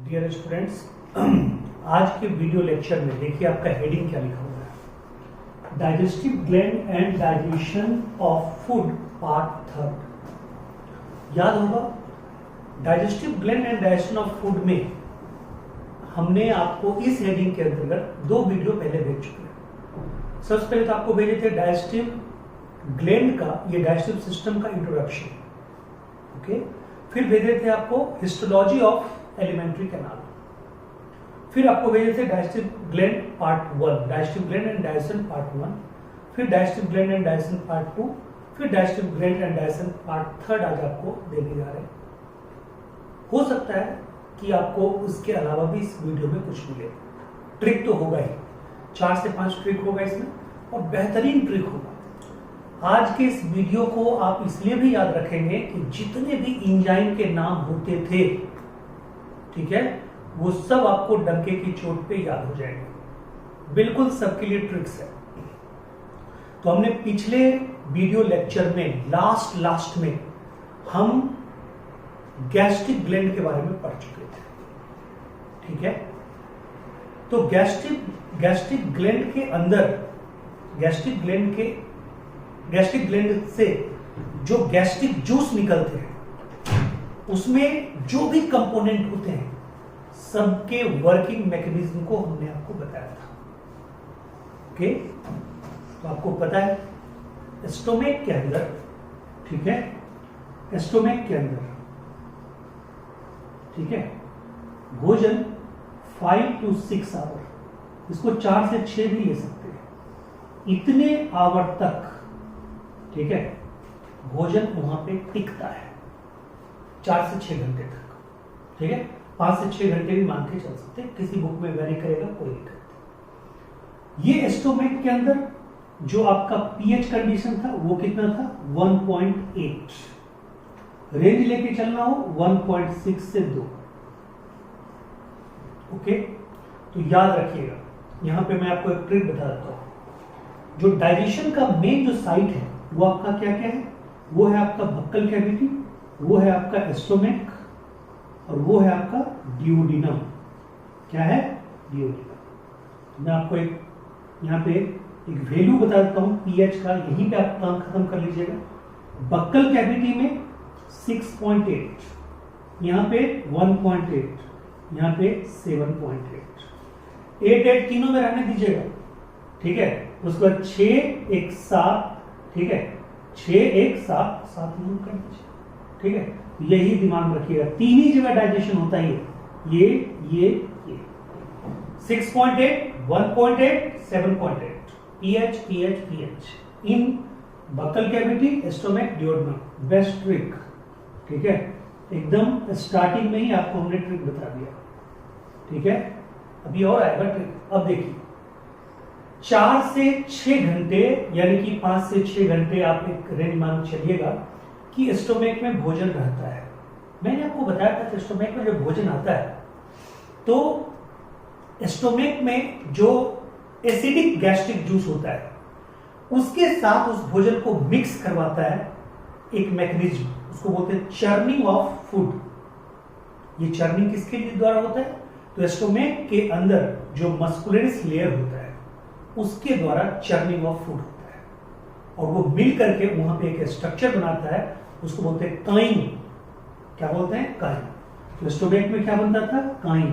Dear students, आज के video lecture में देखिए आपका हेडिंग क्या लिखा हुआ है। Digestive gland and digestion of food part third. याद होगा digestive gland and digestion of food में हमने आपको इस हेडिंग के अंतर्गत दो वीडियो पहले भेज चुके हैं। सबसे पहले तो आपको भेजे थे डाइजेस्टिव ग्लैंड का, ये डाइजेस्टिव सिस्टम का इंट्रोडक्शन, ओके। फिर भेजे थे आपको हिस्टोलॉजी ऑफ एलिमेंट्री कैनाल। फिर आपको भेजे थे digestive gland part 1, digestive gland and digestion part 1, फिर digestive gland and digestion part 2, फिर digestive gland and digestion part 3 आज आपको देने जा रहे हैं। हो सकता है कि आपको उसके अलावा भी इस वीडियो में कुछ मिले। ट्रिक तो होगा ही, 4 से 5 ट्रिक होगा इसमें, और बेहतरीन ट्रिक होगा। आज के इस वीडियो को आप इसलिए भी याद रखेंगे कि जितने भी एंजाइम के नाम होते थे, ठीक है, वो सब आपको डंके की चोट पे याद हो जाएंगे। बिल्कुल सबके लिए ट्रिक्स है। तो हमने पिछले वीडियो लेक्चर में लास्ट में हम गैस्ट्रिक ग्लैंड के बारे में पढ़ चुके थे, ठीक है। तो गैस्ट्रिक ग्लैंड के अंदर गैस्ट्रिक ग्लैंड से जो गैस्ट्रिक जूस निकलते हैं उसमें जो भी कंपोनेंट होते हैं सबके वर्किंग मैकेनिज्म को हमने आपको बताया था, ओके। तो आपको पता है स्टोमक के अंदर, ठीक है, स्टोमक के अंदर, ठीक है, भोजन 5 to 6 आवर, इसको 4 से 6 भी ले सकते हैं, इतने आवर तक, ठीक है, भोजन वहां पे टिकता है 4 से 6 घंटे तक, ठीक है। 5 से 6 घंटे भी मान के चल सकते हैं, किसी बुक में वेरी करेगा, कोई दिक्कत। ये स्टोमक के अंदर जो आपका पीएच कंडीशन था वो कितना था, 1.8। रेंज लेके चलना हो 1.6 से 2, ओके। तो याद रखिएगा, यहां पे मैं आपको एक ट्रिक बता देता हूं। जो डाइजेशन का मेन जो साइट है वो आपका क्या क्या है, वो है आपका बक्कल कैविटी, वो है आपका स्टोमक, और वो है आपका डिओडिनम। क्या है, डिओडिनम। मैं आपको एक यहाँ पे एक वैल्यू बता देता हूँ पीएच का, यहीं पे आप काम खत्म कर लीजिएगा। बक्कल कैविटी में 6.8, यहाँ पे 1.8, यहाँ पे 7.8, 8 तीनों में रहने दीजिएगा, ठीक है। उसके बाद 6 1 7, ठीक है, 6 1 7 7 नोट कर दीजिए, ठीक है। यही दिमाग में रखिएगा, 3 ही जगह डाइजेशन होता है, ये 6.8 1.8 7.8 पीएच इन buccal cavity, stomach, duodenum. Best trick, ठीक है, एकदम स्टार्टिंग में ही आपको हमने ट्रिक बता दिया, ठीक है। अभी और आएगा ट्रिक। अब देखिए 4 से 6 घंटे यानी कि 5 से 6 घंटे आप एक रेंज मान चलिएगा कि स्टोमक में भोजन रहता है। मैंने आपको बताया था कि स्टोमक में जब भोजन आता है तो स्टोमक में जो एसिडिक गैस्ट्रिक जूस होता है उसके साथ उस भोजन को मिक्स करवाता है एक मैकेनिज्म, उसको बोलते हैं चर्निंग ऑफ फूड। ये चर्निंग किसके द्वारा होता है, तो स्टोमक के अंदर जो मस्कुलरिस लेयर होता है उसके द्वारा चर्निंग ऑफ फूड होता है, और वो मिल करके वहां पे एक स्ट्रक्चर बनाता है, उसको बोलते हैं काइन। क्या बोलते हैं, काइन। तो स्टोमक में क्या बनता था, काइन,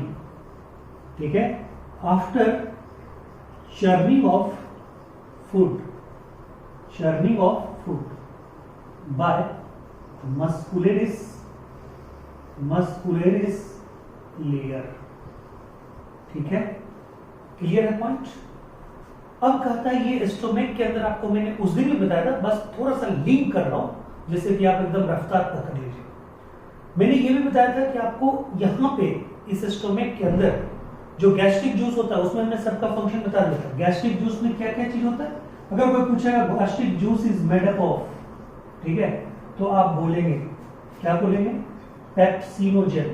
ठीक है। After churning of food by muscularis layer, ठीक है। क्लियर है पॉइंट। अब कहता है ये स्टोमक के अंदर, आपको मैंने उस दिन भी बताया था, बस थोड़ा सा लिंक कर रहा हूं जैसे कि आप एकदम रफ्तार पकड़ लीजिए। मैंने ये भी बताया था कि आपको यहां पे इस स्टोमक के अंदर जो गैस्ट्रिक जूस होता है उसमें मैं सबका फंक्शन बता देता हूं। गैस्ट्रिक जूस में क्या क्या चीज होता है, अगर कोई पूछेगा gastric juice is made up of, ठीक है, तो आप बोलेंगे, क्या बोलेंगे, पेप्सिनोजेन,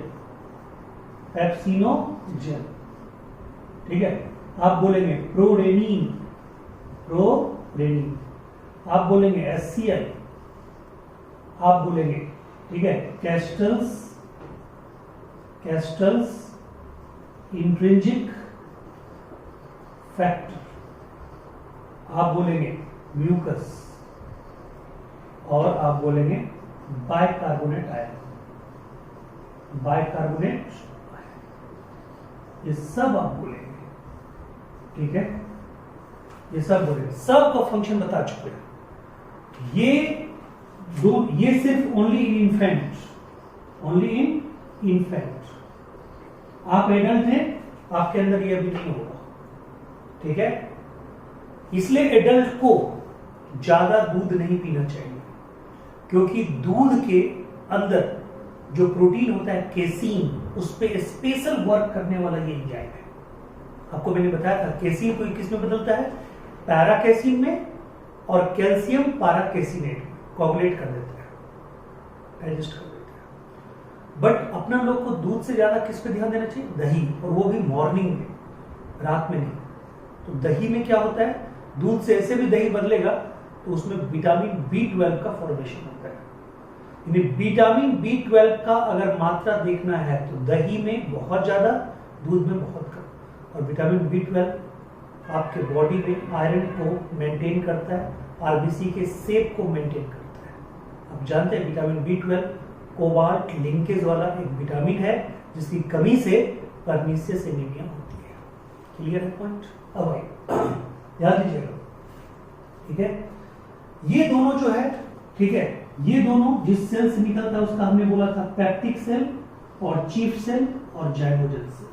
ठीक है। आप बोलेंगे प्रोरेनिन, आप बोलेंगे HCl, आप बोलेंगे, ठीक है, कैस्टल्स इंट्रिंसिक फैक्टर, आप बोलेंगे म्यूकस, और आप बोलेंगे बाइकार्बोनेट आयन, बाइकार्बोनेट आयन, ये सब आप बोलेंगे, ठीक है, ये सब बोलेंगे, सब का फंक्शन बता चुके हैं। ये सिर्फ only in infant, only in infant. आप एडल्ट हैं, आपके अंदर ये अभी नहीं होगा, ठीक है। इसलिए एडल्ट को ज्यादा दूध नहीं पीना चाहिए, क्योंकि दूध के अंदर जो प्रोटीन होता है केसीन, उस पर स्पेशल वर्क करने वाला ये एंजाइम है। आपको मैंने बताया था केसीन को किस में बदलता है, पैराकेसीन में, और कैल्शियम पैराकेसिनेट कोगुलेट कर देता है, डाइजेस्ट कर देता है। बट अपना लोग को दूध से ज्यादा किस पे ध्यान देना चाहिए, दही, और वो भी मॉर्निंग में, रात में नहीं। तो दही में क्या होता है, दूध से ऐसे भी दही बदलेगा तो उसमें विटामिन B12 का फॉर्मेशन होता है। यानी विटामिन B12 का अगर मात्रा देखना है तो दही में बहुत ज्यादा, दूध में बहुत कम। और विटामिन B12 आपके बॉडी में आयरन को मेंटेन करता है, आरबीसी के शेप को मेंटेन करता है। आप जानते हैं विटामिन B12 कोबाल्ट लिंकेज वाला एक विटामिन है, जिसकी कमी से परनीसियस एनीमिया होती है। क्लियर है पॉइंट? अब आइए याद लीजिएगा, ठीक है। ये दोनों जो है, ठीक है, ये दोनों जिस सेल से निकलता है उसका हमने बोला था पेप्टिक सेल और चीफ सेल और जाइमोजन सेल,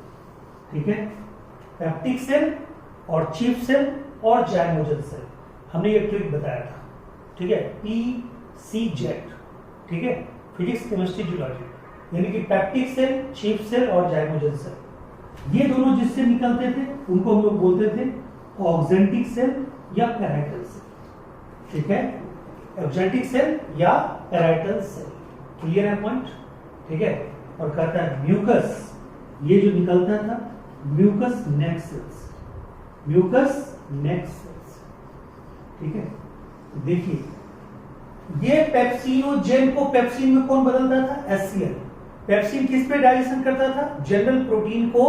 ठीक है। पेप्टिक सेल और चीफ सेल और जाइमोजन सेल, हमने ये ट्रिक बताया था, ठीक है, PCZ, ठीक है, फिजिक्स केमिस्ट्री जूलॉजी, यानी कि पेप्टिक सेल, चीफ सेल और जाइमोजन सेल, ये दोनों जिससे निकलते थे उनको हम लोग बोलते थे ऑक्जेंटिक सेल या पैराइटल सेल, ठीक है, ऑक्जेंटिक सेल या पैराइटल सेल। क्लियर है पॉइंट? ठीक है। और कहता है म्यूकस, ये जो निकलता था म्यूकस नेक सेल्स, म्यूकस नेक सेल्स, ठीक है। देखिए ये पेप्सिनोजेन को पेप्सिन में कौन बदलता था, HCl। पेप्सिन किस पे डाइजेशन करता था, जनरल प्रोटीन को,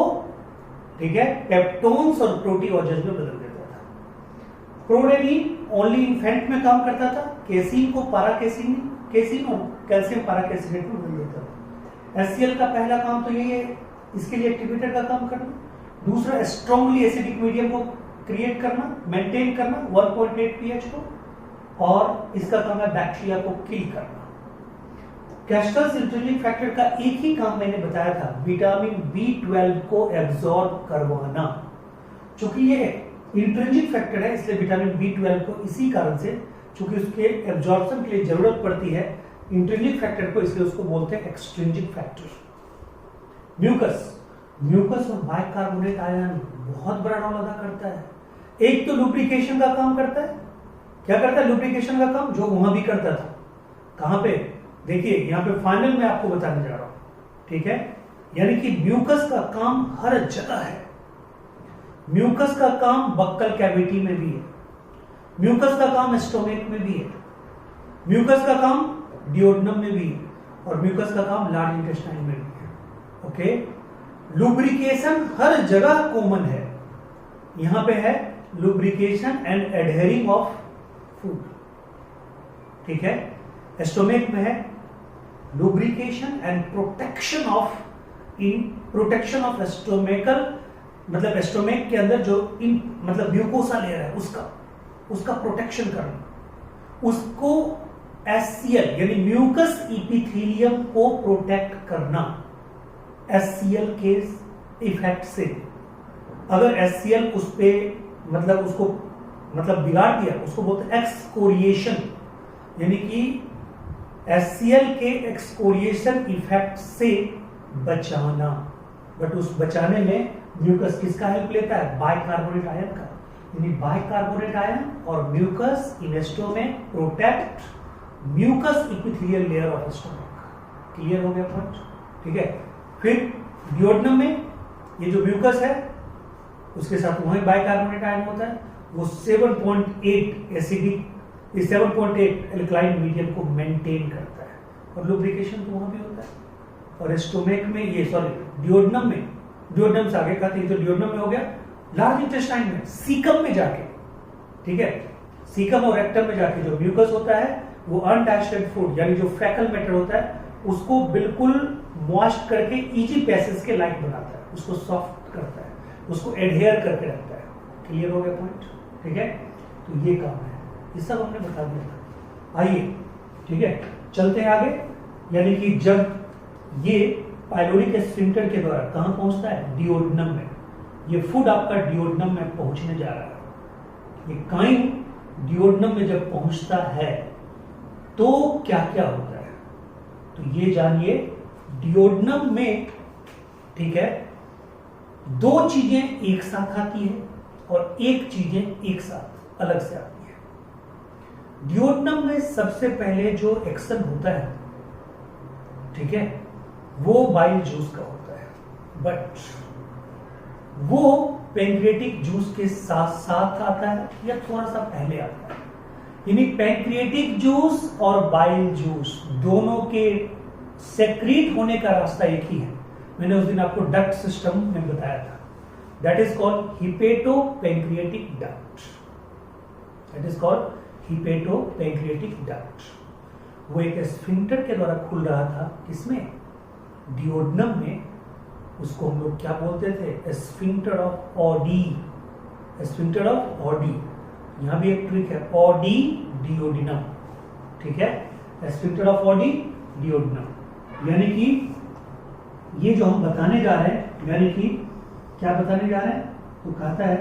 ठीक है, पेप्टोन्स और प्रोटीओजेंस में बदल देता था। प्रोडेनिन ओनली इन्फेंट में काम करता था, केसीन को पैराकेसिन, केसीन और कैल्शियम पैराकेसिनेट में बदल देता था। HCl का पहला काम तो यही है, इसके लिए एक्टिवेटर का काम करना। दूसरा स्ट्रांगली एसिडिक मीडियम को क्रिएट करना, मेंटेन करना 1.8 pH को, और इसका काम है बैक्टीरिया को किल करना। कैस्टर्स इंट्रिंसिक फैक्टर का एक ही काम मैंने बताया था, विटामिन B12 को एब्जॉर्ब करवाना। चूंकि ये इंट्रिंसिक फैक्टर है इसलिए विटामिन B12 को इसी कारण से, चूंकि उसके एब्जॉर्प्शन के लिए जरूरत पड़ती है इंट्रिंसिक फैक्टर को, इसलिए उसको बोलते हैं एक्सट्रिंसिक फैक्टर। म्यूकस, म्यूकस और बाइकार्बोनेट आयन बहुत बड़ा रोल अदा करता है। एक तो लुब्रिकेशन का काम करता है, क्या करता है लुब्रिकेशन का काम, जो वहां भी करता था। कहां पे, देखिए यहां पे फाइनल में आपको बताने जा रहा हूं, ठीक है। यानी कि म्यूकस का काम हर जगह है। म्यूकस का काम बक्कल कैविटी में भी है, म्यूकस का काम स्टोमेक में भी है, म्यूकस का काम डियोडनम में भी है, और म्यूकस का काम लार्ज इंटेस्टाइन में भी है। ओके, लुब्रिकेशन हर जगह कॉमन है। यहां पे है lubrication and adhering of food, ठीक है। स्टोमेक में है lubrication and protection of, in protection of stomachal, मतलब स्टोमेक के अंदर जो इन मतलब म्यूकोसा लेयर है उसका प्रोटेक्शन करना, उसको HCl यानी म्यूकस इपिथेलियम को प्रोटेक्ट करना HCl के इफेक्ट से। अगर HCl उस पे मतलब उसको मतलब बिगाड़ दिया, उसको बोलते हैं एक्सकोरिएशन, यानी कि HCl के एक्सकोरिएशन इफेक्ट से बचाना। बट उस बचाने में म्यूकस किसका हेल्प लेता है, बाइकार्बोनेट आयन का। यानी बाइकार्बोनेट आयन और mucus in stomach protect mucus epithelial layer of stomach. Clear हो गया पॉइंट? ठीक है। फिर डियोडनम में ये जो म्यूकस है उसके साथ वही बाइकार्बोनेट आयन होता है, वो 7.8 एसिडिक, 7.8 एल्कलाइन मीडियम को मेंटेन करता है, और लुब्रिकेशन तो वहां भी होता है। और स्टोमेक में ये डियोडनम में ड्यूओडेनम से आगे खाती है, तो ड्यूओडेनम में हो गया। लार्ज इंटेस्टाइन में, सीकम में जाके, ठीक है, सीकम और रेक्टम में जाके जो म्यूकस होता है वो अनडाइजेस्टेड फूड यानी जो फैकल मैटर होता है उसको बिल्कुल मॉइस्ट करके इजी पैसेज के लाइक बनाता है, उसको सॉफ्ट करता है, उसको एडहेयर करके रखता है। क्लियर हो गया पॉइंट? ठीक है, तो ये काम है, ये सब हमने बता दिया था। आइए, ठीक है, चलते हैं आगे। यानी कि जब ये पाइलोरिक स्फिंक्टर के द्वारा कहां पहुंचता है? डिओडेनम में। ये फूड आपका डिओडेनम में पहुंचने जा रहा है। ये काइम डिओडेनम में जब पहुंचता है तो क्या क्या होता है, तो ये जानिए। डिओडेनम में, ठीक है, दो चीजें एक साथ आती है और एक चीजें एक साथ अलग से आती है। डिओडेनम में सबसे पहले जो एक्शन होता है, ठीक है, वो बाइल जूस का होता है, बट वो पैंक्रियाटिक जूस के साथ साथ आता है या थोड़ा सा पहले आता है। यानी पैंक्रियाटिक जूस और बाइल जूस दोनों के सेक्रीट होने का रास्ता एक ही है। मैंने उस दिन आपको डक्ट सिस्टम में बताया था, that is called hepato pancreatic duct. That is called hepato pancreatic duct. वो एक स्फिंक्टर के द्वारा खुल रहा था, किसमें? डिओडेनम में। उसको हम लोग क्या बोलते थे? Sphincter of Audi. Sphincter of Audi. यहां भी एक ट्रिक है, ऑडी डिओडिनम, ठीक है, स्फिंक्टर ऑफ ऑडी डिओडिनम। यानी कि ये जो हम बताने जा रहे हैं, यानी कि क्या बताने जा रहे हैं, तो कहता है,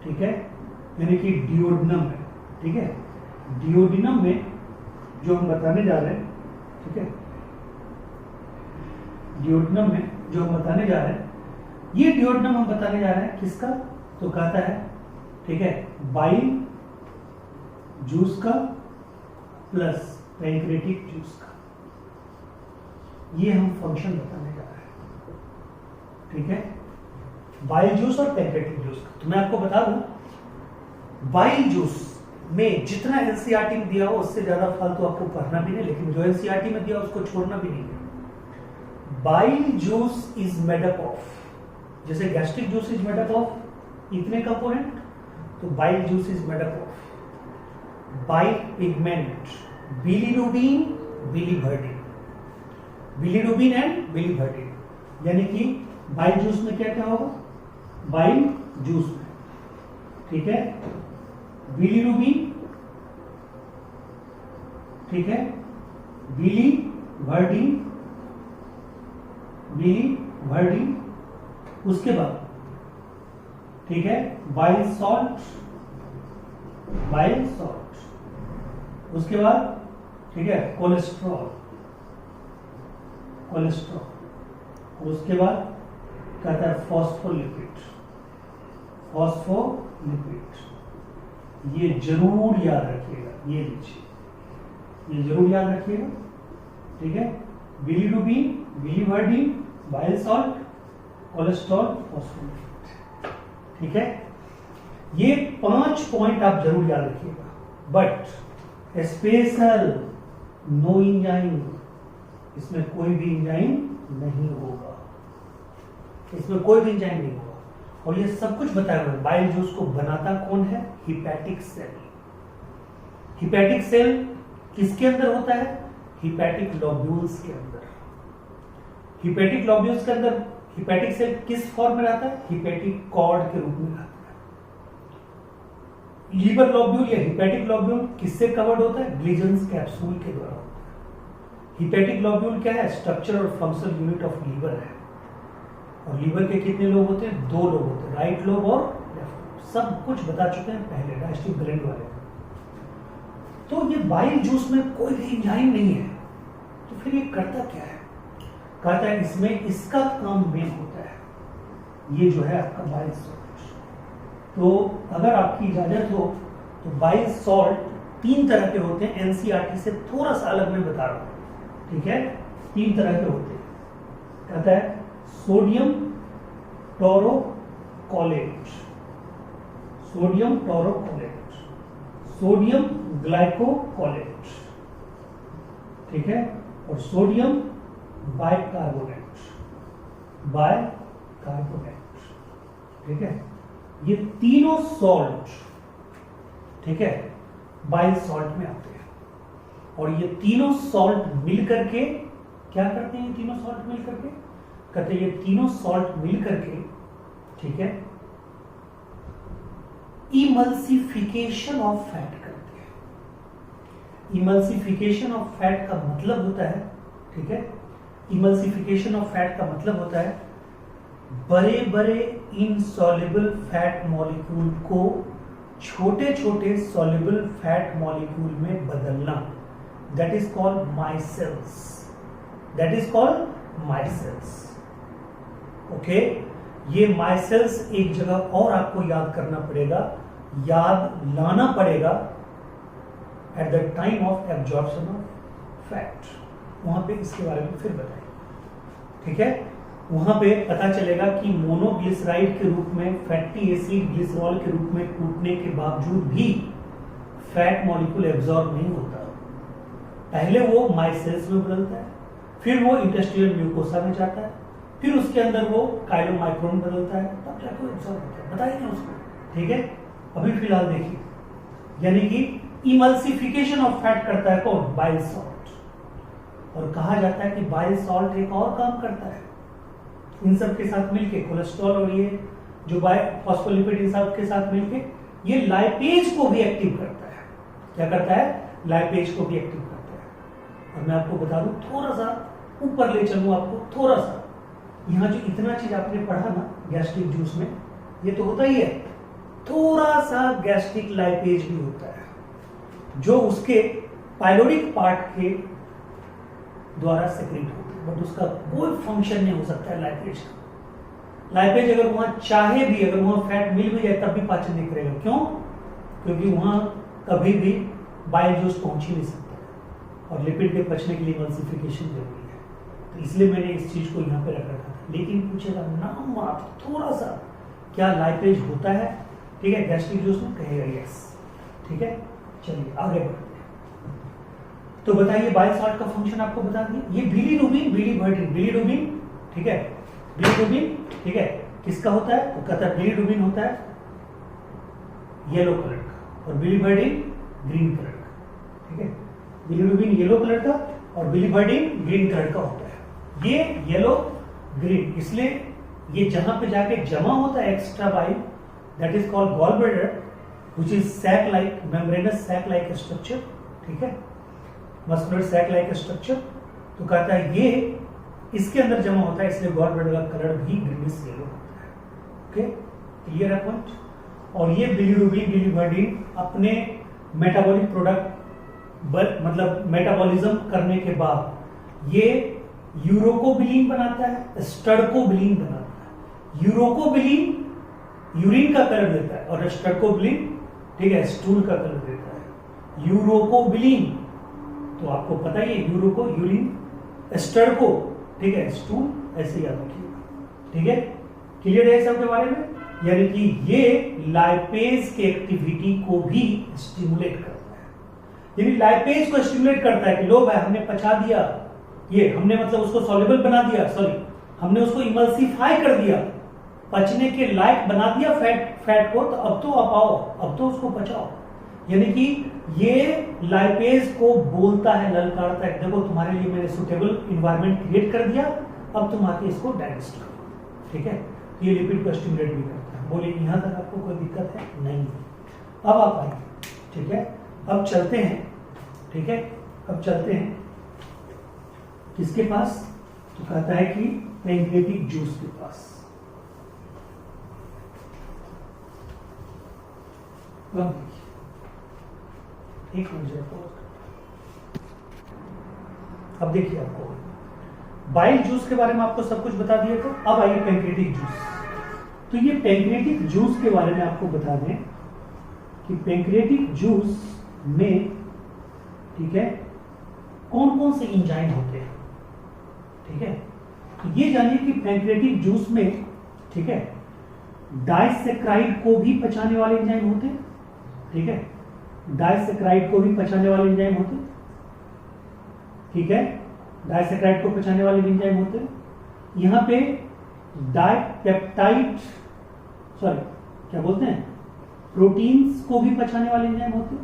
ठीक है, यानी कि डिओडिनम में, ठीक है, डिओडिनम में जो हम बताने जा रहे हैं, ठीक है, डिओडिनम में जो हम बताने जा रहे हैं, ये डिओडिनम हम बताने जा रहे हैं किसका? तो कहता है, ठीक है, बाइल जूस का प्लस पैंक्रियाटिक जूस का। ये हम फंक्शन बताने जा रहे हैं, ठीक है, बाइल जूस और पैंक्रियाटिक जूस का। तो मैं आपको बता दूं, बाइल जूस में जितना एनसीईआरटी में दिया हो उससे ज्यादा फालतू आपको पढ़ना भी नहीं, लेकिन जो एनसीईआरटी में दिया उसको छोड़ना भी नहीं है। Bile juice is made up of, जैसे gastric juice is made up of इतने कंपोनेंट, तो bile juice is made up of bile pigment, bilirubin, biliverdin, bilirubin and biliverdin. यानी कि बाइल जूस में क्या क्या होगा? बाइल जूस में, ठीक है, बिलीरुबिन, ठीक है, बिलीवर्डिन, बिलीवर्डिन, उसके बाद, ठीक है, बाइल सॉल्ट, बाइल सॉल्ट, उसके बाद, ठीक है, कोलेस्ट्रॉल, कोलेस्ट्रॉल, और उसके बाद कहता है फॉस्फोलिपिड, फॉस्फोलिपिड। ये जरूर याद रखिएगा, ये लीजिए, ये जरूर याद रखिएगा, ठीक है, bilirubin, biliverdin, bile salt, cholesterol, phospholipid, ठीक है। ये 5 पॉइंट आप जरूर याद रखिएगा, बट स्पेशल नो एंजाइम, इसमें कोई भी एंजाइम नहीं होगा, इसमें कोई भी एंजाइम नहीं होगा। और ये सब कुछ बताया हुआ है। बाइल जूस को बनाता कौन है? Hepatic cell. हिपैटिक सेल किसके अंदर होता है? हिपैटिक लॉब्यूल्स के अंदर। हिपैटिक लॉब्यूल्स के अंदर हिपैटिक सेल किस फॉर्म में रहता है? हिपैटिक कॉर्ड के रूप में रहता है। लीवर लॉब्यूल या हिपैटिक लॉब्यूल किससे कवर्ड होता है? ग्लिजन्स कैप्सूल के द्वारा होता है। हिपैटिक लॉब्यूल क्या है? स्ट्रक्चर और फंक्शनल यूनिट ऑफ लीवर है। और लीवर के कितने लोब होते हैं? 2 लोब होते हैं, राइट लोब और लेफ्ट। सब कुछ बता चुके हैं पहले डाइजेस्टिव ग्लैंड वाले। तो ये बाइल जूस में कोई भी एंजाइम नहीं है, तो फिर ये करता क्या है? कहता है इसमें इसका काम मेन होता है, ये जो है आपका बाइल सॉल्ट। तो अगर आपकी इजाजत हो तो बाइल सॉल्ट 3 तरह के होते हैं, एनसीईआरटी से थोड़ा सा अलग मैं बता रहा हूं, ठीक है। 3 तरह के होते हैं। कहता है sodium taurocholate, sodium taurocholate, sodium ग्लाइकोकोलेट, ठीक है, और सोडियम बाइकार्बोनेट, कार्बोनेट, ठीक है। ये तीनों सॉल्ट, ठीक है, बाइल सॉल्ट में आते हैं। और ये तीनों सॉल्ट मिल करके क्या करते हैं? ये तीनों सॉल्ट मिल करके कहते हैं, ये तीनों सॉल्ट मिल करके, ठीक है, इमल्सिफिकेशन ऑफ फैट करते हैं। इमल्सिफिकेशन ऑफ फैट का मतलब होता है, ठीक है, इमल्सिफिकेशन ऑफ फैट का मतलब होता है बड़े बड़े इनसॉल्युबल फैट मॉलिक्यूल को छोटे छोटे सॉल्युबल फैट मॉलिक्यूल में बदलना। That is called micelles, that is called micelles. Okay, ये माइसेल्स एक जगह और आपको याद करना पड़ेगा, याद लाना पड़ेगा at the time of absorption of fat. वहां पे इसके बारे में फिर बताएंगे, ठीक है। वहां पे पता चलेगा कि मोनोग्लिसराइड के रूप में फैटी एसिड ग्लिसरॉल के रूप में टूटने के बावजूद भी फैट मॉलिक्यूल एब्जॉर्ब नहीं होता। पहले वो माइसेल्स में बदलता है, फिर वो इंटेस्टाइनल म्यूकोसा में जाता है, फिर उसके अंदर वो काइलोमाइक्रोन बदलता है, तब जाकर एब्जॉर्ब होता है। बताएंगे उसको, ठीक है। अभी फिलहाल देखिए, यानी कि इमल्सिफिकेशन ऑफ फैट करता है कौन? Bile salt. और कहा जाता है कि बाइल सॉल्ट एक और काम करता है, इन सब के साथ मिलके कोलेस्ट्रॉल और ये जो फॉस्फोलिपिड इन सब के साथ मिलके ये लाइपेज को भी एक्टिव करता है। क्या करता है? लाइपेज को भी एक्टिव करता है। और मैं आपको बता दूं, थोड़ा सा ऊपर ले चलूं आपको, थोड़ा सा यहाँ जो इतना चीज आपने पढ़ा ना गैस्ट्रिक जूस में, ये तो होता ही है, थोड़ा सा गैस्ट्रिक लाइपेज भी होता है जो उसके पाइलोरिक पार्ट के द्वारा सेक्रेट होता है, बट उसका कोई फंक्शन नहीं हो सकता है लाइपेज का। लाइपेज अगर वहां चाहे भी, अगर वहां फैट मिल भी जाए तब भी पाचन नहीं करेगा। क्यों? क्योंकि वहां कभी भी बाइल जूस पहुंच ही नहीं सकता, और लिपिड के पचने के लिए इमल्सिफिकेशन जरूरी है। तो इसलिए मैंने इस चीज को यहाँ पे रख रखा था। लेकिन पूछेगा नाम मात्र थोड़ा सा, क्या लाइपेज होता है? ठीक है, गैस्ट्रिक जूस में कहेगा यस, ठीक है। चलिए आगे बढ़ते हैं। तो बताइए, बाइल सॉल्ट का फंक्शन आपको बता दिए। ये बिलीरुबिन, बिलीरुबिन, ठीक है, बिलीरुबिन, ठीक है, किसका होता है? तो कहता है बिलीरुबिन होता है येलो कलर का और बिलीवर्डिन ग्रीन कलर का, ठीक है। बिलीरुबिन येलो कलर का और बिलीवर्डिन ग्रीन कलर का होता है। ये येलो ग्रीन, इसलिए ये जहां पे जाके जमा होता है extra bile, that is called gall bladder, which is sac like, membranous sac like structure, ठीक है, मस्कुलर सैक लाइक स्ट्रक्चर। तो कहता है ये इसके अंदर जमा होता है, इसलिए गॉल ब्लैडर का कलर भी ग्रीनिश येलो होता है। ओके, क्लियर है पॉइंट। और ये बिलीरुबिन, बिलीवर्डिन अपने मेटाबॉलिक प्रोडक्ट मतलब मेटाबॉलिज्म करने के बाद ये यूरोकोबिलिन बनाता है, स्टर्कोबिलिन बनाता है। यूरोकोबिलिन यूरिन का कलर देता है और स्टर्कोबिलिन, ठीक है, स्टूल का कलर देता है। यूरोकोबिलिन तो आपको पता ही है, यूरोको यूरिन, स्टर्को, ठीक है, स्टूल, ऐसे याद रखिएगा, ठीक है। क्लियर है सबके बारे में? यानी कि ये लाइपेज के एक्टिविटी को भी स्टिमुलेट करता है। यानी लाइपेज को स्टिमुलेट करता है कि लो भाई हमने पचा दिया, ये हमने मतलब उसको सॉल्युबल बना दिया, सॉरी हमने उसको इमल्सिफाई कर दिया, पचने के लायक बना दिया फैट को, तो अब तो आप आओ, अब तो उसको पचाओ। यानी कि ये लाइपेज को बोलता है, ललकारता है, देखो तुम्हारे लिए मैंने सुटेबल इन्वायरमेंट क्रिएट कर दिया, अब तुम आके इसको डाइजेस्ट करो, ठीक है। ये लिपिड को स्टिमुलेट भी करता है। बोलिए यहां तक आपको कोई दिक्कत है? नहीं। अब आप आइए, ठीक है, अब चलते हैं, ठीक है, अब चलते हैं किसके पास? तो कहता है कि पैंक्रियाटिक जूस के पास। एक मिनट, अब देखिए आपको बाइल जूस के बारे में आपको सब कुछ बता दिया। तो अब आइए पैंक्रियाटिक जूस। तो ये पैंक्रियाटिक जूस के बारे में आपको बता दें कि पैंक्रियाटिक जूस में, ठीक है, कौन कौन से एंजाइम होते हैं, ठीक है। तो ये जानिए कि पैंक्रियाटिक जूस में, ठीक है, डाइसैक्राइड को भी पचाने वाले एंजाइम होते हैं, ठीक है, डाइसैक्राइड को भी पचाने वाले एंजाइम होते हैं, ठीक है, डाइसैक्राइड को पचाने वाले एंजाइम होते हैं। यहां पे डाइपेप्टाइड, सॉरी क्या बोलते हैं, प्रोटीन्स को भी पचाने वाले एंजाइम होते हैं।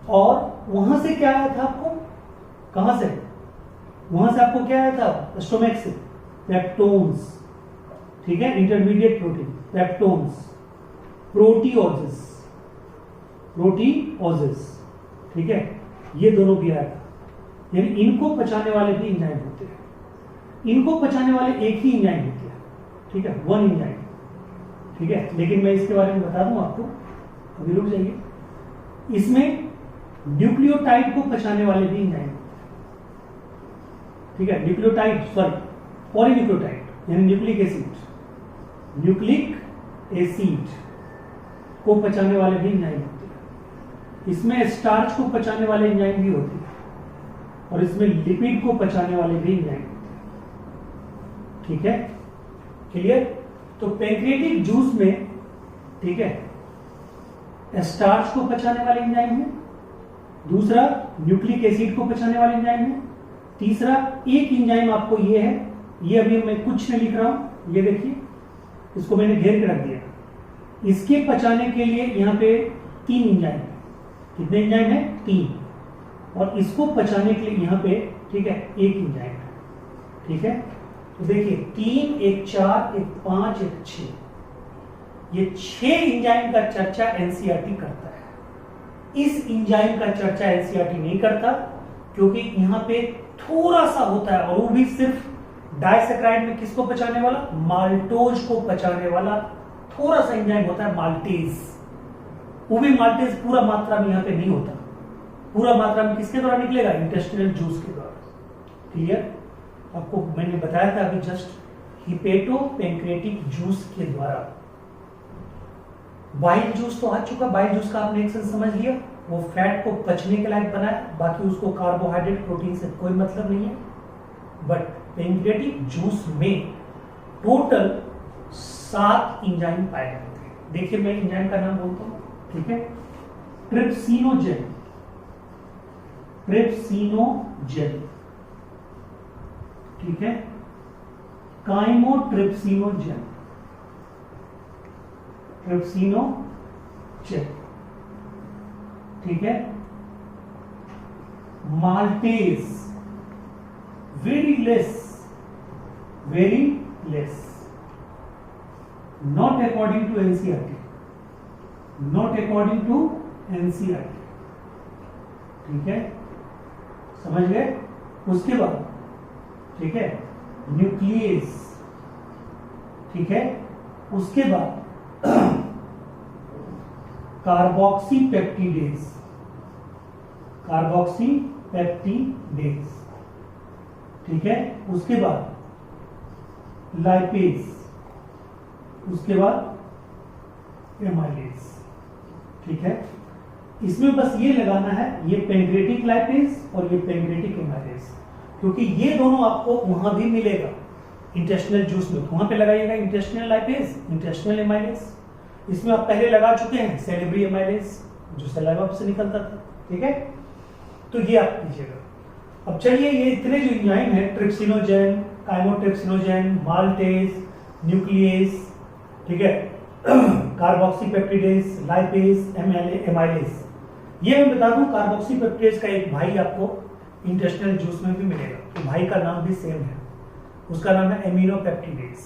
और वहां से क्या आया था आपको, कहां से, वहां से आपको क्या आया था, स्टोमक से, पेप्टोन्स, ठीक है, intermediate protein, peptones, proteoses, proteoses, ठीक है, ये दोनों भी आया था। यानी इनको पचाने वाले भी एंजाइम होते हैं। इनको पचाने वाले एक ही एंजाइम होते हैं, ठीक है, वन एंजाइम, ठीक है। लेकिन मैं इसके बारे में बता दूं आपको, अभी रुक जाइए। इसमें न्यूक्लियोटाइड को पचाने वाले भी एंजाइम होते हैं, ठीक है, न्यूक्लियोटाइड, सॉरी पॉलीन्यूक्लियोटाइड यानी न्यूक्लिक एसिड, न्यूक्लिक एसिड को पचाने वाले भी एंजाइम होते हैं। इसमें स्टार्च को पचाने वाले एंजाइम भी होते हैं और इसमें लिपिड को पचाने वाले भी एंजाइम होते हैं, ठीक है, क्लियर। तो पैंक्रियाटिक जूस में, ठीक है, स्टार्च को पचाने वाले एंजाइम है, दूसरा न्यूक्लिक एसिड को पचाने वाले एंजाइम है, तीसरा एक एंजाइम आपको ये है, ये अभी मैं कुछ नहीं लिख रहा हूं, ये देखिए, इसको मैंने घेर के रख दिया। इसके पचाने के लिए यहां पे 3 एंजाइम है। कितने एंजाइम है, 3। और इसको पचाने के लिए यहां पे, ठीक है, एक एंजाइम है, ठीक है। तो देखिए 3, एक 4, एक 5, एक 6, ये 6 एंजाइम का चर्चा एनसीईआरटी करता है। इस एंजाइम का चर्चा एनसीईआरटी नहीं करता क्योंकि यहां पे थोड़ा सा होता है, और वो भी सिर्फ डाइसैकराइड में किसको पचाने वाला, माल्टोज को पचाने वाला थोड़ा सा एंजाइम होता है, माल्टेज। वो भी माल्टेज पूरा मात्रा में यहां पे नहीं होता। पूरा मात्रा में किसके द्वारा निकलेगा, इंटेस्टिनल जूस के द्वारा। क्लियर, आपको मैंने बताया था अभी जस्ट, हिपेटो पैंक्रियाटिक जूस के द्वारा। बाइल जूस तो आ चुका, बाइल जूस का आपने एक्शन समझ लिया, वो फैट को पचने के लायक बनाया, बाकी उसको कार्बोहाइड्रेट प्रोटीन से कोई मतलब नहीं है। बट पैंक्रियाटिक जूस में टोटल 7 एंजाइम पाए जाते हैं। देखिए मैं एंजाइम का नाम बोलता हूं, ठीक है, ट्रिप्सिनोजेन, ट्रिप्सिनोजेन, ठीक है, काइमोट्रिप्सिनोजेन, ट्रिप्सिनोजेन, ठीक है, maltase, very less, not according to NCERT, not according to NCERT, ठीक है, समझ गए। उसके बाद, ठीक है, न्यूक्लियस, ठीक है, उसके बाद कार्बोक्सीपेप्टिडेज, कार्बोक्सीपेप्टिडेज, ठीक है, उसके बाद लाइपेज, उसके बाद एमाइलेज, ठीक है। इसमें बस ये लगाना है, ये पैंक्रियाटिक लाइपेज और ये पैंक्रियाटिक एमाइलेज, क्योंकि ये दोनों आपको वहां भी मिलेगा इंटेस्टिनल जूस में। वहां पे लगाइएगा इंटेस्टिनल लाइपेज, इंटेस्टिनल एमाइलेज। इसमें आप पहले लगा चुके हैं सेलेब्री एमाइलेज, जो सलाइवा से निकलता था, ठीक है। तो ये आप लीजिएगा। अब चलिए, ये इतने जो एंजाइम है, ट्रिप्सिनोजेन, काइमोट्रिप्सिनोजेन, माल्टेज, न्यूक्लियस, ठीक है, कार्बोक्सीपेप्टिडेज, लाइपेज, एमाइलेज। ये मैं बता दूं, कार्बोक्सीपेप्टिडेज का एक भाई आपको इंटेस्टिनल जूस में भी मिलेगा, तो भाई का नाम भी सेम है, उसका नाम है एमिनोपेप्टिडेज।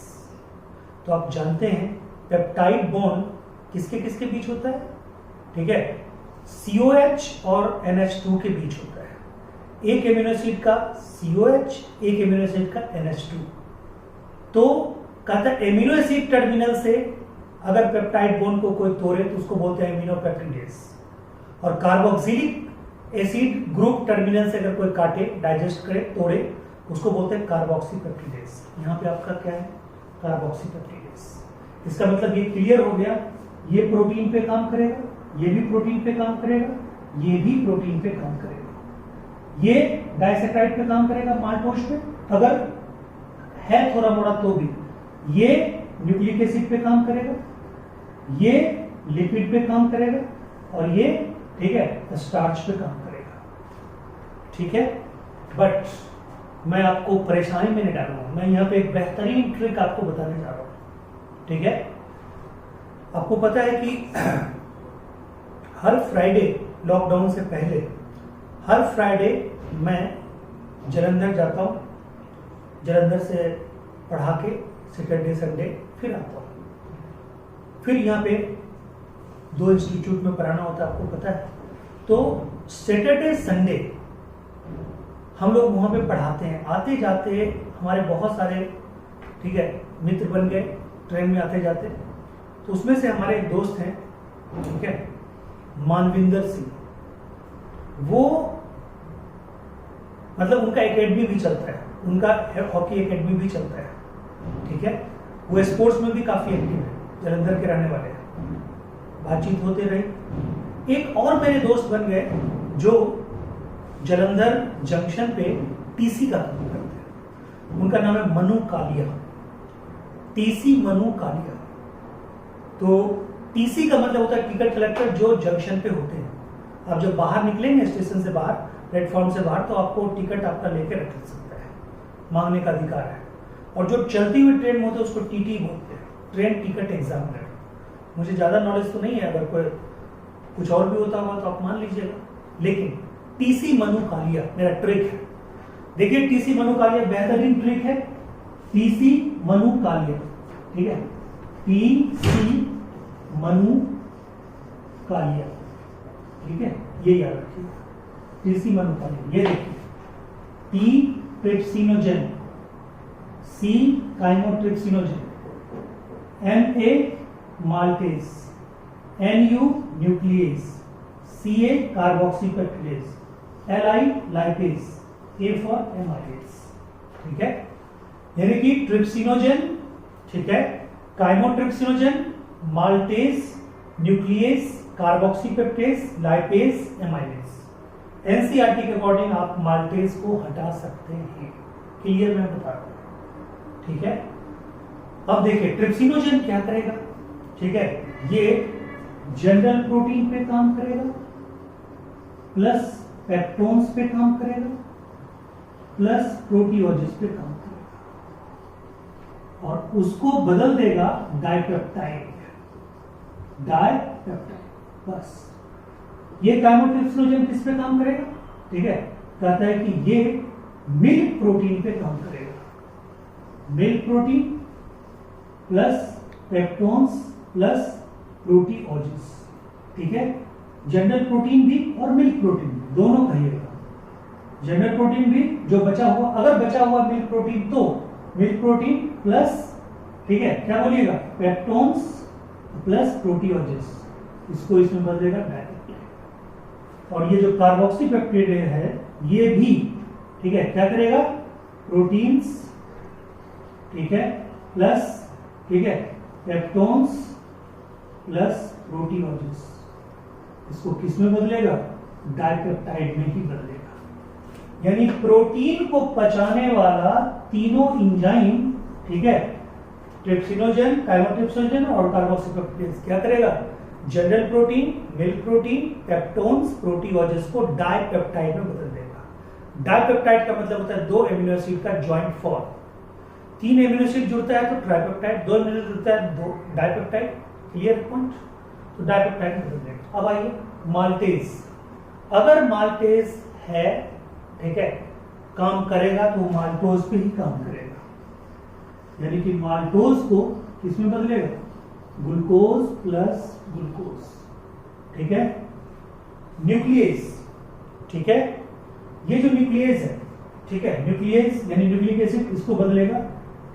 तो आप जानते हैं पेप्टाइड बॉन्ड किसके किसके बीच होता है, ठीक है, COH और NH2 के बीच होता है। एक एमिनो एसिड का COH, एक एमिनो एसिड का NH2। तो कहता है एमिनो एसिड टर्मिनल से अगर पेप्टाइड बॉन्ड को कोई तोड़े तो उसको बोलते हैं एमिनोपेप्टिडेज, और कार्बोक्सिलिक एसिड ग्रुप टर्मिनल से अगर कोई काटे, डाइजेस्ट करे, तोड़े, उसको बोलते हैं कार्बोक्सीपेप्टिडेज। यहाँ पे आपका क्या है, कार्बोक्सीपेप्टिडेज। इसका मतलब ये क्लियर हो गया, ये प्रोटीन पे काम करेगा, ये भी प्रोटीन पे काम करेगा, ये भी प्रोटीन पे काम करेगा, ये डाइसैकराइड पे काम करेगा, माल्टोज पे अगर है थोड़ा मोड़ा तो भी, ये न्यूक्लिक एसिड पे काम करेगा, ये लिपिड पे काम करेगा, और ये, ठीक है, स्टार्च पे काम करेगा, ठीक है। बट मैं आपको परेशानी में नहीं डालूंगा, मैं यहाँ पे एक बेहतरीन ट्रिक आपको बताने जा रहा हूँ, ठीक है। आपको पता है कि हर फ्राइडे, लॉकडाउन से पहले हर फ्राइडे मैं जलंधर जाता हूँ, जलंधर से पढ़ा के सैटरडे संडे फिर आता हूँ। फिर यहाँ पे 2 इंस्टीट्यूट में पढ़ाना होता है, आपको पता है। तो सैटरडे संडे हम लोग वहाँ पे पढ़ाते हैं, आते जाते हमारे बहुत सारे, ठीक है, मित्र बन गए ट्रेन में आते जाते। तो उसमें से हमारे एक दोस्त हैं, ठीक है, मानविंदर सिंह, वो मतलब उनका एकेडमी भी चलता है, उनका हॉकी एकेडमी भी चलता है, ठीक है। वो स्पोर्ट्स में भी काफी एक्टिव है, जलंधर के रहने वाले हैं, बातचीत होते रही। एक और मेरे दोस्त बन गए जो जलंधर जंक्शन पे टीसी का काम करते हैं, उनका नाम है मनु कालिया, टीसी मनु कालिया। तो टीसी का मतलब होता है टिकट कलेक्टर, जो जंक्शन पे होते हैं। आप जब बाहर निकलेंगे स्टेशन से बाहर, प्लेटफॉर्म से बाहर, तो आपको टिकट आपका लेके रख सकता है, मांगने का अधिकार है। और जो चलती हुई ट्रेन में होते हैं उसको टीटी बोलते हैं, ट्रेन टिकट एग्जामिनर। मुझे ज्यादा नॉलेज तो नहीं है, अगर कोई कुछ और भी होता होगा तो आप मान लीजिएगा, लेकिन टीसी मनु कालिया मेरा ट्रिक है। देखिए टीसी मनु कालिया बेहतरीन ट्रिक है, टीसी मनु कालिया, ठीक है, टीसी मनु कालिया, ठीक है, ये याद रखिए, टीसी मनु कालिया। ये देखिए, T trypsinogen, C chymotrypsinogen, M A maltase, N U nucleus, C A carboxypeptidase, L I lipase, A for amylase, ठीक है। यानी कि ट्रिप्सिनोजेन, ठीक है, chymotrypsinogen, maltase, nucleus, carboxypeptidase, lipase, amylase. NCERT के अकॉर्डिंग आप माल्टेज को हटा सकते हैं, क्लियर मैं बता रहा हूं, ठीक है। अब देखिए ट्रिप्सिनोजेन क्या करेगा, ठीक है, ये जनरल प्रोटीन पे काम करेगा, प्लस पेप्टोन्स पे काम करेगा, प्लस प्रोटीओजेस पे काम करेगा, और उसको बदल देगा डाइपेप्टाइड, डाइपेप्टाइड। बस ये काइमोट्रिप्सिनोजेन किस पे काम करेगा, ठीक है, कहता है कि ये मिल्क प्रोटीन पे काम करेगा, milk protein plus peptones plus proteoses, ठीक है। जनरल प्रोटीन भी और मिल्क प्रोटीन भी, दोनों कहिएगा। जनरल प्रोटीन भी जो बचा हुआ, अगर बचा हुआ मिल्क प्रोटीन तो मिल्क प्रोटीन प्लस, ठीक है, क्या बोलिएगा, पेप्टोन्स प्लस प्रोटीओजेस, इसको इसमें बदलेगा डाइपेप्टाइड। और ये जो कार्बोक्सीपेप्टाइड है ये भी, ठीक है, क्या करेगा, प्रोटीन्स, ठीक है, प्लस, ठीक है, पेप्टोन्स प्लस प्रोटीओजेस, इसको किस में बदलेगा, डाइपेप्टाइड में ही बदलेगा। यानी प्रोटीन को पचाने वाला तीनों एंजाइम, ठीक है, ट्रिप्सिनोजेन, काइमोट्रिप्सिनोजेन और कार्बोक्सीपेप्टेज क्या करेगा, general protein, milk protein, peptones, proteoses को डाइपेप्टाइड में बदल देगा। डाइपेप्टाइड का मतलब होता है 2 एमिनो एसिड का ज्वाइंट फॉर्म। 3 एमिनो एसिड जुड़ता है तो ट्राइपेप्टाइड, 2 एमिनो एसिड जुड़ता है 2 डाइपेप्टाइड, क्लियर पॉइंट। तो डाइपेप्टाइड में बदल देगा। अब आइए माल्टेज, अगर माल्टेज है, ठीक है, काम करेगा तो माल्टोज पे ही काम करेगा। यानी कि माल्टोज को किसमें बदलेगा, ग्लूकोज प्लस ग्लूकोज, ठीक है। न्यूक्लियस, ठीक है, ये जो न्यूक्लियस है, ठीक है, न्यूक्लियस यानी न्यूक्लिक एसिड, इसको बदलेगा,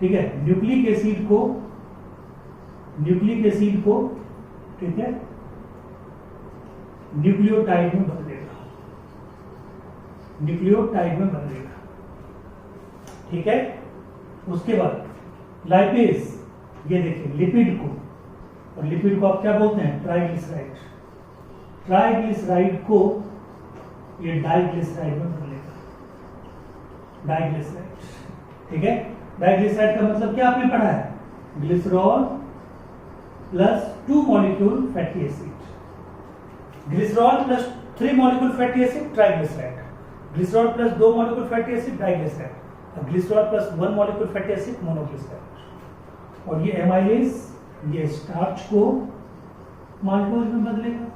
ठीक है, न्यूक्लिक एसिड को, ठीक है, न्यूक्लियोटाइड में बदलेगा, न्यूक्लियोटाइड में बदलेगा, ठीक है। उसके बाद लाइपेज, ये देखिए लिपिड को, और लिपिड को आप क्या बोलते हैं, ट्राइग्लिसराइड, ट्राइग्लिसराइड को ये डाइग्लिसराइड में बदलेगा, डाइग्लिसराइड, ठीक है। डाइग्लिसराइड का मतलब क्या आपने पढ़ा है, glycerol plus 2 molecule fatty acid, glycerol plus 3 molecule fatty acid triglyceride, glycerol plus 2 molecule fatty acid diglyceride. Glycerol plus 1 molecule fatty acid monoglyceride. और ये एमाइलेज ये स्टार्च को माल्टोज में बदलेगा।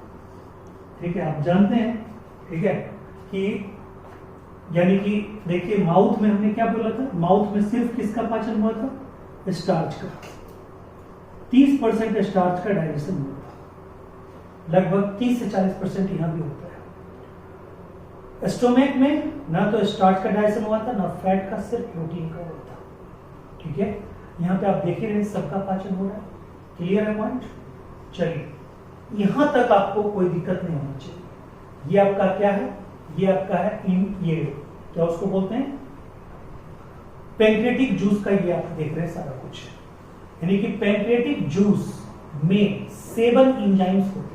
ठीक है, आप जानते हैं, ठीक है, कि यानी कि देखिए माउथ में हमने क्या बोला था, माउथ में सिर्फ किसका पाचन हुआ था, स्टार्च का। 30% स्टार्च का डाइजेशन हुआ था, लगभग 30 से 40% यहां भी होता है। स्टोमक में ना तो स्टार्च का डाइजेशन हुआ था ना फैट का, सिर्फ प्रोटीन का हुआ था। ठीक है, यहाँ पे आप देख ही रहे सबका पाचन हो रहा है। क्लियर है पॉइंट? चलिए, यहां तक आपको कोई दिक्कत नहीं होनी चाहिए। ये आपका क्या है, ये आपका है ये क्या उसको बोलते हैं, पैंक्रियाटिक जूस का ये आप देख रहे हैं सारा कुछ। यानी कि पैंक्रियाटिक जूस में 7 एंजाइम्स होते हैं।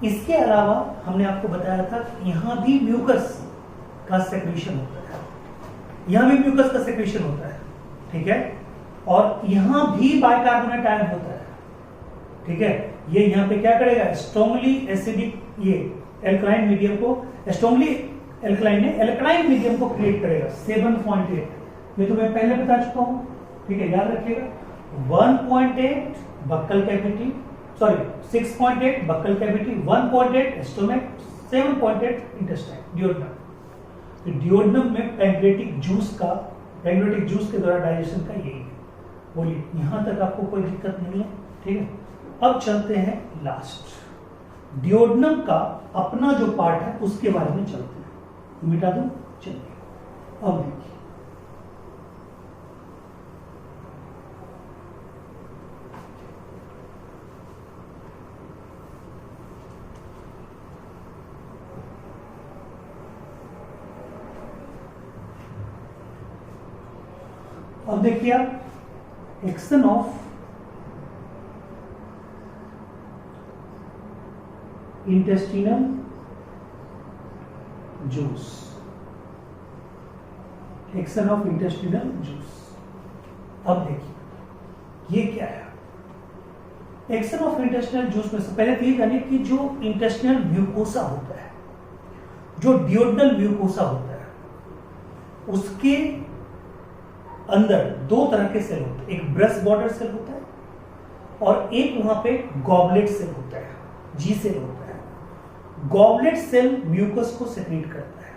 इसके अलावा हमने आपको बताया था यहां भी म्यूकस का सेक्रेशन होता है, यहां भी म्यूकस का सेक्रेशन होता है। ठीक है, और यहां भी बाइकार्बोनेट आयन होता है। ठीक है, ये यहां पे क्या करेगा, स्ट्रांगली एसिडिक ये एल्कलाइन मीडियम को, स्ट्रांगली एल्कलाइन ने एल्कलाइन मीडियम को क्रिएट करेगा। 7.8 ये तो मैं पहले बता चुका हूं। ठीक है, याद रखिएगा। 1.8 buccal cavity, sorry 6.8 buccal cavity, 1.8 stomach, 7.8 intestine duodenum. Duodenum में पैंक्रियाटिक जूस के द्वारा डाइजेशन का यही है। बोलिए, यहां तक आपको कोई दिक्कत नहीं है? ठीक है, अब चलते हैं लास्ट, डियोडनम का अपना जो पार्ट है उसके बारे में चलते हैं। मिटा दूं? चलिए, अब देखिए, अब देखिए आप action of intestinal juice, action of intestinal juice. अब देखिए ये क्या है, एक्शन ऑफ इंटेस्टिनल जूस में से पहले तो ये जानिए कि जो इंटेस्टिनल म्यूकोसा होता है, जो डियोडनल म्यूकोसा होता है, उसके अंदर 2 तरह के सेल होते हैं। एक ब्रेस्ट बॉर्डर सेल होता है और एक वहां पे गॉबलेट सेल होता है, जी सेल होता है। गॉबलेट सेल म्यूकस को सेक्रेट करता है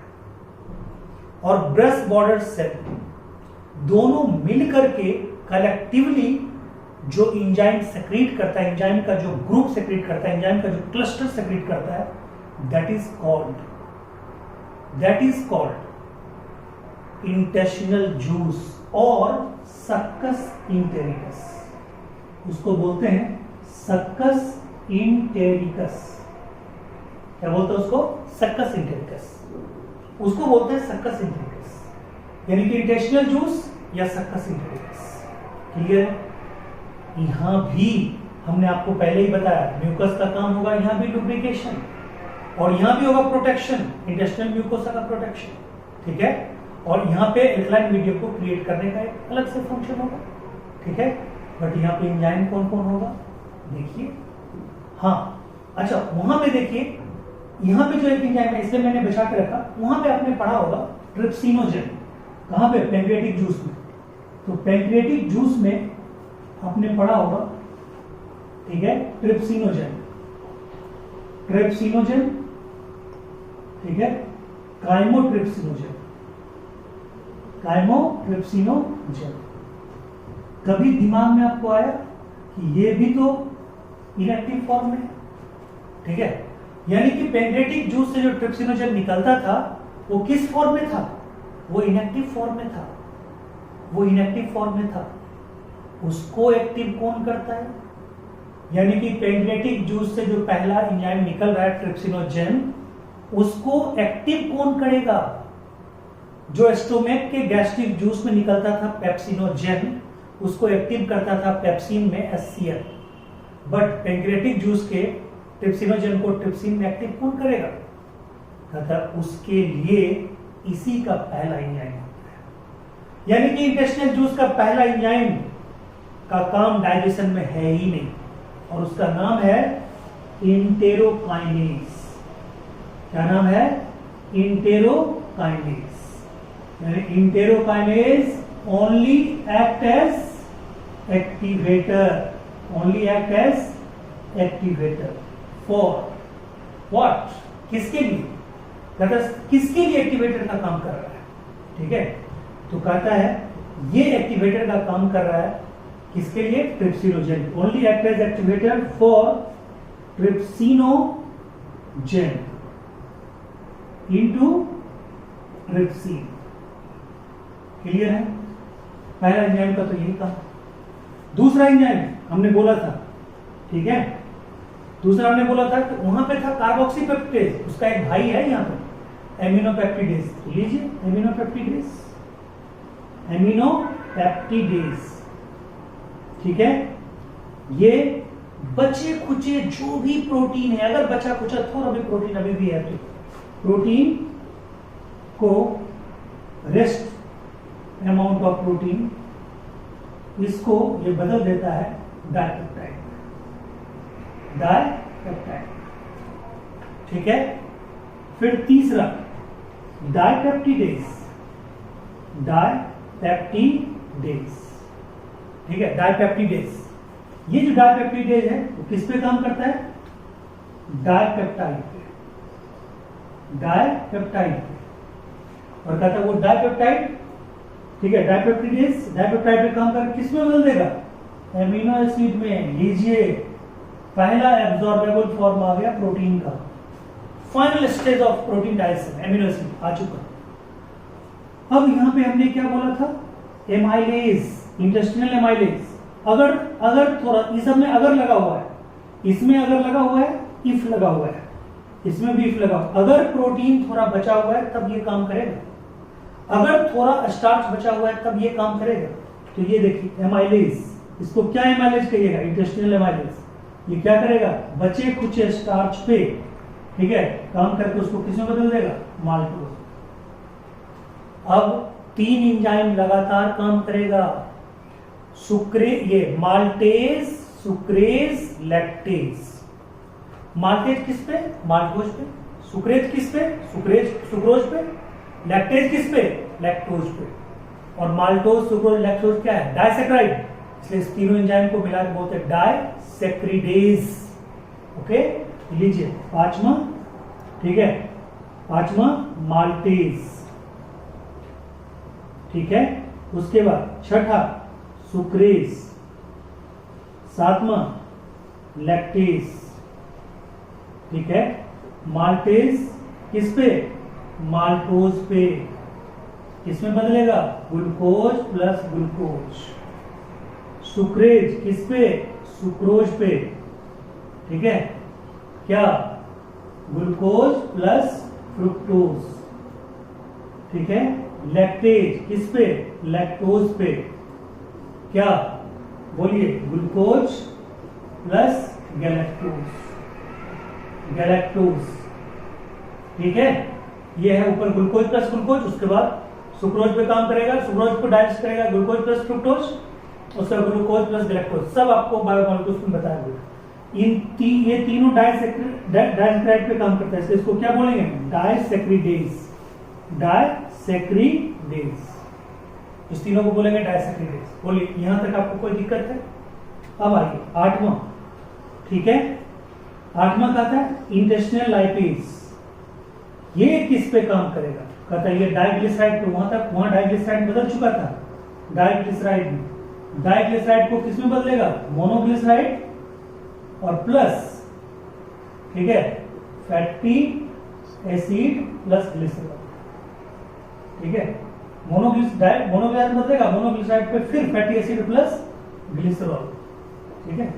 और ब्रेस्ट बॉर्डर सेल दोनों मिलकर के कलेक्टिवली जो एंजाइम सेक्रेट करता है, एंजाइम का जो ग्रुप सेक्रेट करता है, एंजाइम का जो क्लस्टर सेक्रेट करता है, that is called intestinal juice और सक्कस इंटेरिकस। उसको बोलते हैं सक्कस इंटेरिकस। क्या बोलते हैं उसको? सक्कस इंटेरिकस। उसको बोलते हैं सक्कस इंटेरिकस, यानी कि इंटेस्टिनल जूस या सक्कस इंटेरिकस। क्लियर है? यहां भी हमने आपको पहले ही बताया म्यूकस का काम होगा, यहां भी लुब्रिकेशन और यहां भी होगा प्रोटेक्शन, इंटेस्टिनल म्यूकोसा का प्रोटेक्शन। ठीक है, और यहाँ पे एल्कलाइन मीडियम को क्रिएट करने का एक अलग से फंक्शन होगा। ठीक है, बट यहाँ पे एंजाइम कौन कौन होगा देखिए। हाँ, अच्छा, वहां पे देखिए, यहाँ पे जो एक एंजाइम है, इसलिए मैंने बिछा के रखा, वहां पे आपने पढ़ा होगा ट्रिप्सिनोजेन। कहां पे? पैंक्रियाटिक जूस में। तो पैंक्रियाटिक जूस में आपने पढ़ा होगा, ठीक है, ट्रिप्सिनोजेन, ठीक है, काइमोट्रिप्सिनोजेन। कभी दिमाग में आपको आया कि ये भी तो इनएक्टिव फॉर्म में? ठीक है, यानी कि पैंक्रियाटिक जूस से जो ट्रिप्सिनोजेन निकलता था वो किस फॉर्म में था? वो इनएक्टिव फॉर्म में था। उसको एक्टिव कौन करता है? यानी कि पैंक्रियाटिक जूस से जो पहला एंजाइम निकल रहा है ट्रिप्सिनोजेन, उसको एक्टिव कौन करेगा? जो स्टोमक के गैस्ट्रिक जूस में निकलता था पेप्सिनोजेन, उसको एक्टिव करता था पेप्सिन में HCl। बट पैंक्रियाटिक जूस के ट्रिप्सिनोजेन को ट्रिप्सिन में एक्टिव कौन करेगा? तथा उसके लिए इसी का पहला एंजाइम होता है। यानी कि इंटेस्टिनल जूस का पहला एंजाइम का काम डाइजेशन में है ही नहीं, और उसका नाम है इंटेरोकाइनेज। क्या नाम है? इंटेरोकाइनेज। यानी enterokinase only act as activator, only act as activator for what, किसके लिए, कहता है किसके लिए एक्टिवेटर का काम कर रहा है, ठीक है। तो कहता है ये एक्टिवेटर का काम कर रहा है किसके लिए, trypsinogen, only act as activator for trypsinogen into trypsin. Clear है, पहला एंजाइम का तो यही काम। दूसरा एंजाइम हमने बोला था, ठीक है, दूसरा हमने बोला था कि वहां पे था कार्बोक्सीपेप्टेज, उसका एक भाई है यहाँ पे एमिनोपेप्टिडेज, लीजिए एमिनोपेप्टिडेज, एमिनोपेप्टिडेज, ठीक है। ये बचे खुचे जो भी प्रोटीन है, अगर बचा खुचा थोड़ा भी प्रोटीन अभी भी है तो प्रोटीन को, रेस्ट अमाउंट ऑफ प्रोटीन, इसको ये बदल देता है डाइपेप्टाइड, डाइपेप्टाइड, ठीक है। फिर तीसरा डाइपेप्टिडेज, डाइपेप्टिडेज, ठीक है, डाइपेप्टिडेज। ये जो डाइपेप्टिडेज है वो किस पे काम करता है, डाइपेप्टाइड पे, डाइपेप्टाइड पे, और कहता है वो डाइपेप्टाइड, ठीक है, डाइपेप्टिडेज डाइपेप्टाइड पे काम कर किस में बदल देगा, एमिनो एसिड में। लीजिए पहला एब्जॉर्बेबल फॉर्म आ गया प्रोटीन का, final stage of protein digestion, amino acid आ चुका। अब यहां पे हमने क्या बोला था, एमाइलेज, इंटेस्टिनल एमाइलेज। अगर थोड़ा इस सब में अगर लगा हुआ है, इसमें अगर लगा हुआ है, इफ लगा हुआ है, इसमें भी इफ लगा हुआ, अगर प्रोटीन थोड़ा बचा हुआ है तब ये काम करेगा, अगर थोड़ा स्टार्च बचा हुआ है तब ये काम करेगा। तो ये देखिए एमाइलेज, इसको क्या एमाइलेज कहिएगा, इंटेस्टिनल एमाइलेज। ये क्या करेगा, बचे खुचे स्टार्च पे, ठीक है, काम करके उसको किसमें बदल देगा, माल्टोज। अब 3 एंजाइम लगातार काम करेगा, ये माल्टेज, सुक्रेज, लैक्टेज। माल्टेज किस पे, माल्टोज पे, सुक्रेज किस पे, सुक्रोज पे, लैक्टेज किस पे, लैक्टोज पे। और माल्टोज, सुक्रोज, लैक्टोज क्या है, डाइसैकेराइड, इसलिए इस तीनों एंजाइम को मिला के बोलते हैं डाइसैकेरिडेज। ओके, लीजिए पांचवा, ठीक है, पांचवा माल्टेज, ठीक है। उसके बाद छठा सुक्रेज, सातवां लैक्टेज, ठीक है। माल्टेज किस पे, माल्टोज पे, किसमें बदलेगा, ग्लूकोज प्लस ग्लूकोज। सुक्रेज किस पे, सुक्रोज पे, ठीक है, क्या, ग्लूकोज प्लस फ्रुक्टोज, ठीक है। लैक्टेज किस पे, लैक्टोज पे, क्या, बोलिए, ग्लूकोज प्लस गैलेक्टोज, गैलेक्टोज, ठीक है। ये है ऊपर ग्लूकोज प्लस ग्लूकोज, उसके बाद सुक्रोज पे काम करेगा, सुक्रोज को डाइजेस्ट करेगा ग्लूकोज प्लस फ्रुक्टोज, उसका ग्लूकोज प्लस गैलेक्टोज, सब आपको बायोमोलिक्यूल्स में बताया गया। ये तीनों डाइसैकेराइड पे काम करता है, इसलिए इसको क्या बोलेंगे, डाइसैकेरिडेज, डाइसैकेरिडेज, इस तीनों को बोलेंगे डाइसैकेरिडेज। बोलिए यहां तक आपको कोई दिक्कत है। अब आइए आठवां, ठीक है, आठवां कहता है इंटेस्टिनल लाइपेज। ये किस पे काम करेगा, कहता है ये डाइग्लिसराइड पे, वहां डाइग्लिसराइड बदल चुका था, डाइग्लिसराइड में, डाइग्लिसराइड को किस में बदलेगा, मोनोग्लिसराइड और प्लस, ठीक है, फैटी एसिड प्लस ग्लिसरॉल, ठीक है। मोनोग्लिसराइड बदलेगा, मोनोग्लिसराइड पे फिर फैटी एसिड प्लस ग्लिसरॉल, ठीक है,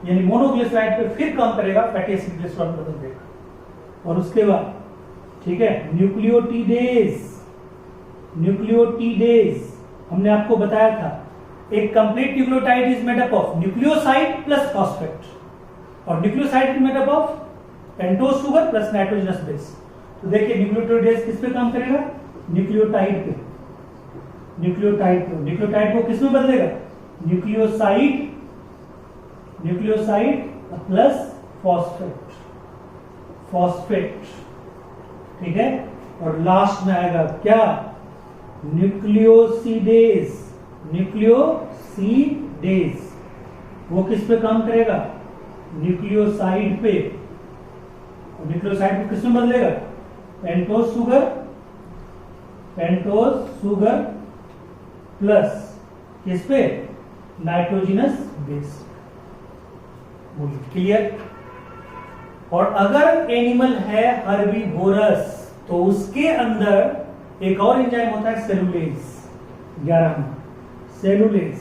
यानी मोनोग्लिसराइड पे फिर काम करेगा, फैटी एसिड ग्लिसरॉल बदल देगा। और उसके बाद, ठीक है, न्यूक्लियोटिडेज, न्यूक्लियोटिडेज हमने आपको बताया था, एक complete nucleotide is made up of nucleoside plus phosphate, और nucleoside is made up of pentose sugar plus nitrogenous base. तो देखिए न्यूक्लियोटाइड किस पे काम करेगा, न्यूक्लियोटाइड पे, न्यूक्लियोटाइड पे, न्यूक्लियोटाइड को किस में बदलेगा, nucleoside, nucleoside plus phosphate, phosphate, ठीक है। और लास्ट में आएगा क्या, न्यूक्लियोसिडेज, न्यूक्लियोसिडेज वो किस पे काम करेगा? न्यूक्लियोसाइड पे। न्यूक्लियोसाइड को किस में बदलेगा? Pentose sugar, pentose sugar plus किस पे? Nitrogenous base. क्लियर? और अगर एनिमल है हर्बीवोरस तो उसके अंदर एक और एंजाइम होता है सेलुलेज, 11 सेलुलेज,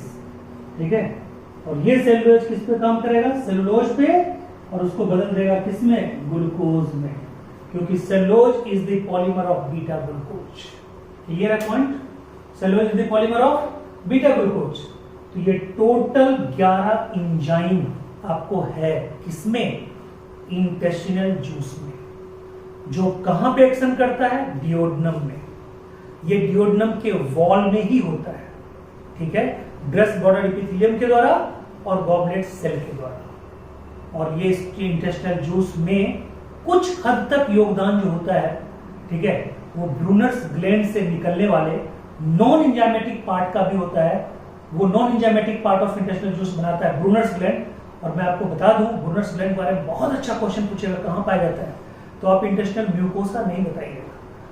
ठीक है। और ये सेलुलोज किस पे काम करेगा? सेलुलोज पे, और उसको बदल देगा किसमें? ग्लूकोज में, क्योंकि cellulose is the polymer of beta glucose. Clear है point? Cellulose is the polymer of beta glucose. तो ये टोटल 11 एंजाइम आपको है किसमें? इंटेस्टिनल जूस में। जो कहां पे एक्शन करता है? डियोडनम में। ये डियोडनम के वॉल में ही होता है, ठीक है, ड्रेस बॉर्डर एपिथेलियम के द्वारा और गॉबलेट सेल के द्वारा। और ये इंटेस्टिनल जूस में कुछ हद तक योगदान जो होता है, ठीक है, वो ब्रूनर्स ग्लैंड से निकलने वाले नॉन एंजाइमेटिक पार्ट का भी होता है। वो non enzymatic part of intestinal juice बनाता है ब्रूनर्स ग्लैंड। और मैं आपको बता दूं, ब्रूनर्स ग्लैंड के बारे में बहुत अच्छा क्वेश्चन पूछेगा, कहां पाया जाता है? तो आप इंटेस्टिनल म्यूकोसा नहीं बताइएगा,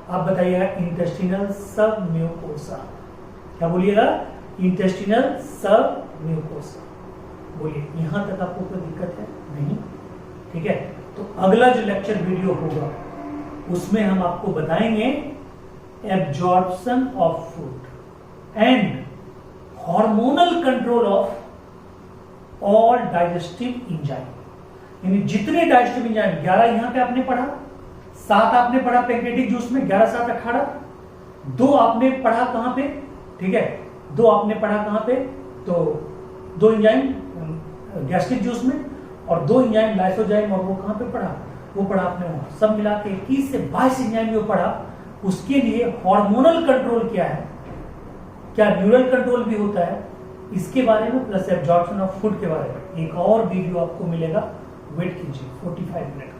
आप बताइएगा इंटेस्टिनल सब म्यूकोसा। क्या बोलिएगा? इंटेस्टिनल सब म्यूकोसा बोलिए। यहां तक आपको कोई दिक्कत है? नहीं, ठीक है। तो अगला जो लेक्चर वीडियो होगा उसमें हम आपको बताएंगे absorption of food and hormonal control of all digestive enzyme. यानी जितने डाइजेस्टिव एंजाइम, 11 यहां पे आपने पढ़ा, 7 आपने पढ़ा पैंक्रियाटिक जूस में, 11 7 18, 2 आपने पढ़ा कहां पे? ठीक है, 2 आपने पढ़ा कहां पे? तो 2 एंजाइम गैस्ट्रिक जूस में, और 2 एंजाइम लाइसोजाइम, और वो कहां पे पढ़ा? वो पढ़ा आपने वहां। सब मिला के 21 से 22 एंजाइम जो पढ़ा, उसके लिए हार्मोनल कंट्रोल क्या है, क्या न्यूरल कंट्रोल भी होता है, इसके बारे में प्लस एब्जॉर्प्शन ऑफ फूड के बारे में एक और वीडियो आपको मिलेगा। वेट कीजिए 45 मिनट।